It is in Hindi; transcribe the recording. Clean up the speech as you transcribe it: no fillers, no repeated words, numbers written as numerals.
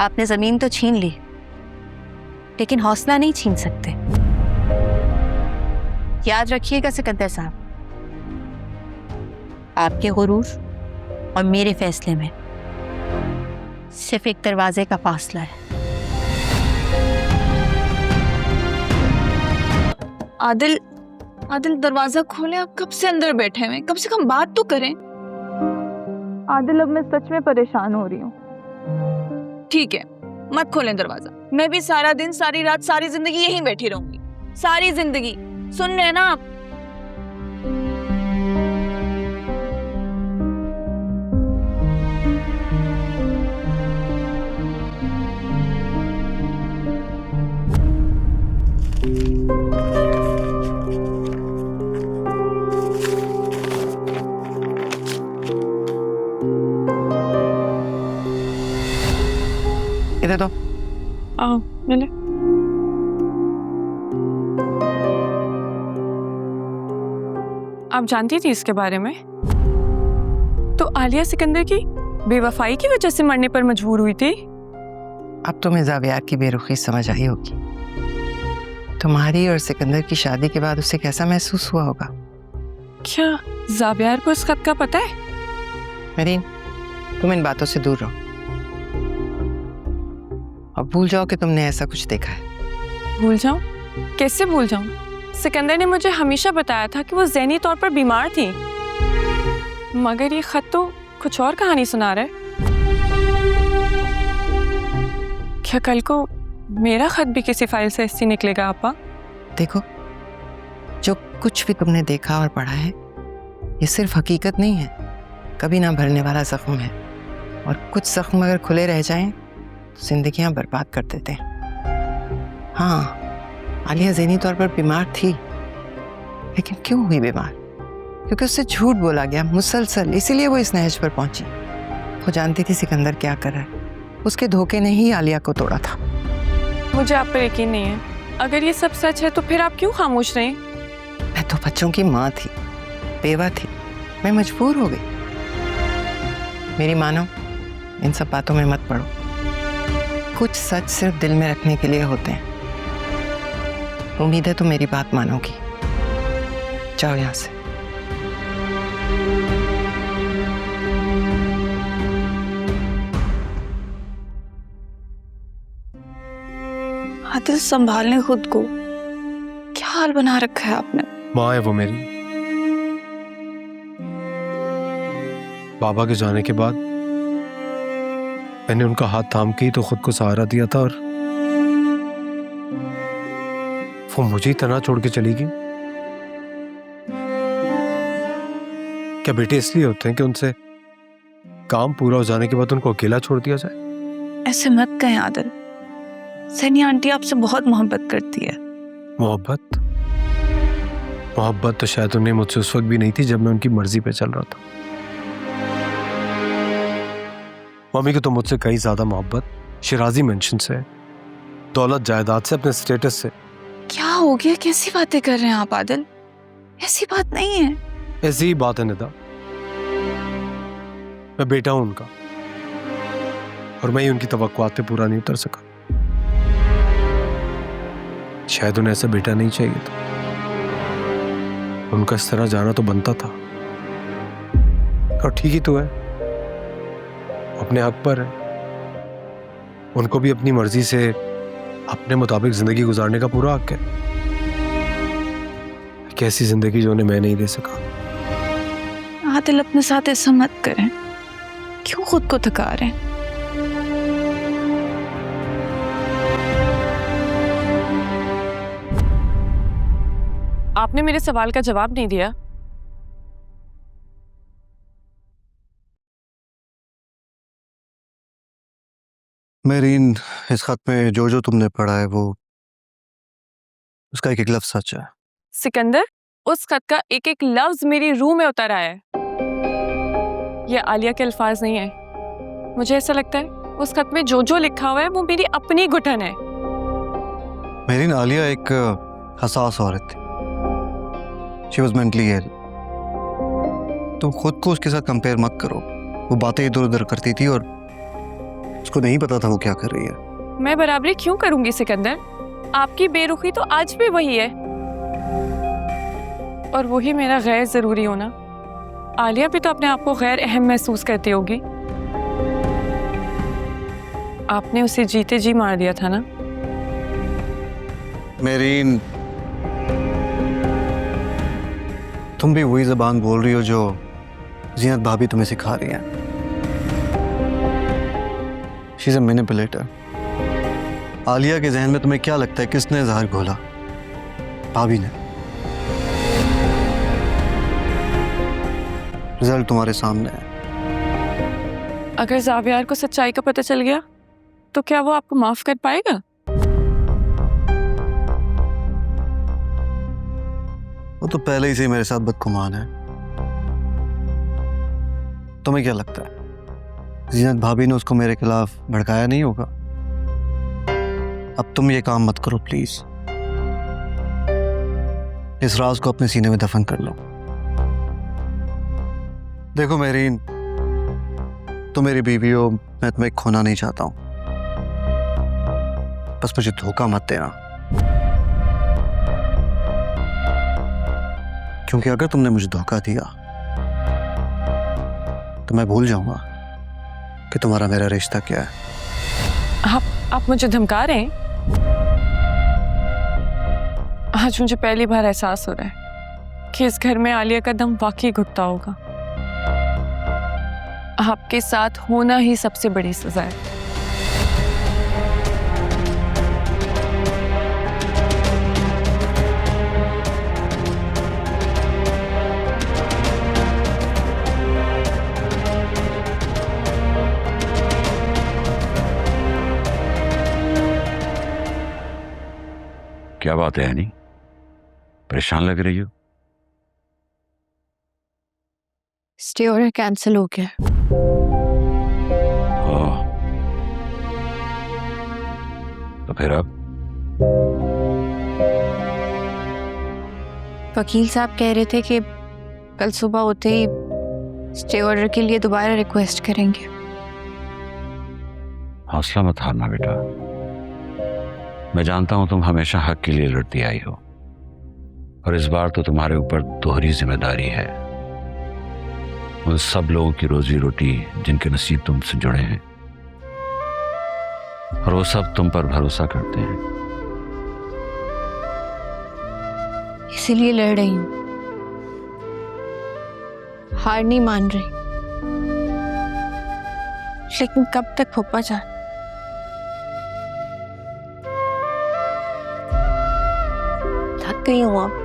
आपने जमीन तो छीन ली, लेकिन हौसला नहीं छीन सकते। याद रखिएगा सिकंदर साहब, आपके गुरूर और मेरे फैसले में सिर्फ एक दरवाजे का फासला है। आदिल, आदिल दरवाजा खोले। आप कब से अंदर बैठे हुए? कम से कम बात तो करें। आदिल, अब मैं सच में परेशान हो रही हूँ। ठीक है, मत खोलें दरवाजा। मैं भी सारा दिन, सारी रात, सारी जिंदगी यहीं बैठी रहूंगी। सारी जिंदगी। सुन रहे हैं ना आप? इधर तो आओ मिले। आप जानती थी इसके बारे में? तो आलिया सिकंदर की बेवफाई की वजह से मरने पर मजबूर हुई थी। अब तुम्हें जावियार की बेरुखी समझ आई होगी। तुम्हारी और सिकंदर की शादी के बाद उसे कैसा महसूस हुआ होगा। क्या जावियार को इस खत का पता है? मेरीन, तुम इन बातों से दूर रहो और भूल जाओ कि तुमने ऐसा कुछ देखा है। भूल जाऊं? कैसे भूल जाऊं? सिकंदर ने मुझे हमेशा बताया था कि वो ज़हनी तौर पर बीमार थी, मगर ये खत तो कुछ और कहानी सुना रहा है। क्या कल को मेरा खत भी किसी फाइल से ऐसी निकलेगा आपा? देखो, जो कुछ भी तुमने देखा और पढ़ा है ये सिर्फ हकीकत नहीं है, कभी ना भरने वाला जख्म है। और कुछ जख्म अगर खुले रह जाएं तो जिंदगियां बर्बाद कर देते हैं। हाँ, आलिया ज़हनी तौर पर बीमार थी, लेकिन क्यों हुई बीमार? क्योंकि उससे झूठ बोला गया मुसलसल, इसीलिए वो इस नहज पर पहुंची। वो जानती थी सिकंदर क्या कर रहा है। उसके धोखे ने ही आलिया को तोड़ा था। मुझे आप पर यकीन नहीं है। अगर ये सब सच है तो फिर आप क्यों खामोश रहे? मैं तो बच्चों की माँ थी, बेवा थी, मैं मजबूर हो गई। मेरी मानो, इन सब बातों में मत पड़ो। कुछ सच सिर्फ दिल में रखने के लिए होते हैं। उम्मीद है तुम मेरी बात मानोगी। जाओ यहाँ से। आदिल, संभालने खुद को। क्या हाल बना रखा है आपने? माँ है वो मेरी। बाबा के जाने के बाद मैंने उनका हाथ थाम के ही तो खुद को सहारा दिया था, और वो मुझे ही तना छोड़ के चली गई। क्या बेटे इसलिए होते हैं कि उनसे काम पूरा हो जाने के बाद उनको अकेला छोड़ दिया जाए? ऐसे मत कहें आदिल। सनी आंटी आपसे बहुत मोहब्बत करती है। मोहब्बत? मोहब्बत तो शायद उन्हें मुझसे उस वक्त भी नहीं थी जब मैं उनकी मर्जी पे चल रहा था। मम्मी को तो मुझसे कहीं ज्यादा मोहब्बत शिराजी मेंशन से है, दौलत जायदाद से, अपने स्टेटस से। क्या हो गया? कैसी बातें कर रहे हैं आप आदिल? ऐसी बात नहीं है। ऐसी ही बात है निदा। मैं बेटा हूं उनका, और मैं ही उनकी तवक्कुआत पे पूरा नहीं उतर सका। शायद उन्हें ऐसा बेटा नहीं चाहिए था। उनका इस तरह जाना तो बनता था, और ठीक ही तो है, अपने हक पर है। उनको भी अपनी मर्जी से अपने मुताबिक जिंदगी गुजारने का पूरा हक है। कैसी जिंदगी जो उन्हें मैं नहीं दे सका। आदिल, अपने साथ ऐसा मत करें। क्यों खुद को थका रहे हैं? आपने मेरे सवाल का जवाब नहीं दिया। मेरीन, इस खत में जो जो तुमने पढ़ा है वो उसका एक एक लफ्ज सच है। सिकंदर, उस खत का एक एक लफ्ज मेरी रूह में उतर आया है। ये आलिया के अल्फाज नहीं है। मुझे ऐसा लगता है उस खत में जो जो लिखा हुआ है वो मेरी अपनी घुटन है। मेरीन, आलिया एक हसास औरत थी। She was mentally ill. तुम खुद को उसके साथ कंपेयर मत करो। वो बातें इधर उधर करती थी और उसको नहीं पता था वो क्या कर रही है। मैं बराबरी क्यों करूंगी सिकंदर? आपकी बेरुखी तो आज भी वही है, और वही मेरा गैर जरूरी होना। आलिया भी तो अपने आप को गैर अहम महसूस करती होगी। आपने उसे जीते जी मार दिया था ना। मेरीन, तुम भी वही जबान बोल रही हो जो जीनत भाभी तुम्हें सिखा रही है। She is a manipulator. Alia के जहन में तुम्हें क्या लगता है किसने जहर घोला? भाभी ने। रिजल्ट तुम्हारे सामने है। अगर जावियार को सच्चाई का पता चल गया तो क्या वो आपको माफ कर पाएगा? वो तो पहले ही से मेरे साथ बदगुमान है। तुम्हें क्या लगता है जीनत भाभी ने उसको मेरे खिलाफ भड़काया नहीं होगा? अब तुम ये काम मत करो प्लीज। इस राज को अपने सीने में दफन कर लो। देखो मेरीन, तुम मेरी बीवी हो, मैं तुम्हें खोना नहीं चाहता हूं, बस मुझे धोखा मत देना। क्योंकि अगर तुमने मुझे धोखा दिया तो मैं भूल जाऊंगा कि तुम्हारा मेरा रिश्ता क्या है। आप मुझे धमका रहे हैं? आज मुझे पहली बार एहसास हो रहा है कि इस घर में आलिया का दम वाकई घुटता होगा। आपके साथ होना ही सबसे बड़ी सजा है। क्या बात है हनी, परेशान लग रही हो? स्टे ऑर्डर कैंसिल हो गया। हाँ, तो फिर अब? वकील साहब कह रहे थे कि कल सुबह होते ही स्टे ऑर्डर के लिए दोबारा रिक्वेस्ट करेंगे। हौसला मत हारना बेटा। मैं जानता हूं तुम हमेशा हक के लिए लड़ती आई हो, और इस बार तो तुम्हारे ऊपर दोहरी जिम्मेदारी है। उन सब लोगों की रोजी रोटी जिनके नसीब तुमसे जुड़े हैं, और वो सब तुम पर भरोसा करते हैं। इसीलिए लड़ रही हूं, हार नहीं मान रही। लेकिन कब तक फूफा जान? थक गई हूं अब।